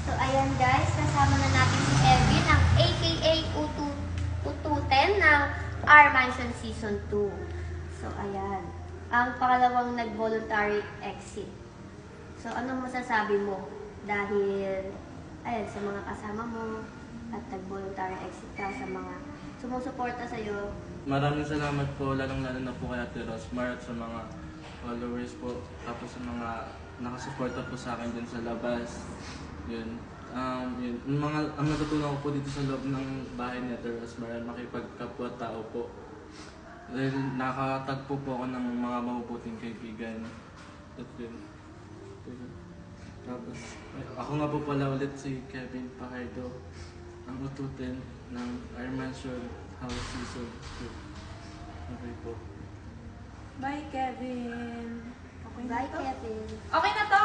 So, ayan guys, kasama na natin si Kevin, ang aka Ututen ng R Mansion Season 2. So, ayan. Ang pangalawang nag-voluntary exit. So, anong masasabi mo? Dahil, ayan, sa mga kasama mo at nag-voluntary exit ka sa mga sumusuporta sa'yo. Maraming salamat po, lalong-lalo na po kay Ate Rosmar at sa mga followers po. Tapos sa mga nakasuporta po sa akin din sa labas. Yun. Yun. Ang natutunan ko po dito sa loob ng bahay ni Ate Rosmar, makipagkapwa-tao po. Dahil nakatagpo po ako ng mga mabubuting kaibigan. At yun. Tapos, ako nga po pala ulit si Kevin Pajardo, ang ututin ng R Mansion House Season 2. Okay po. Bye, Kevin. Okay na Bye, to? Kevin. Okay na to?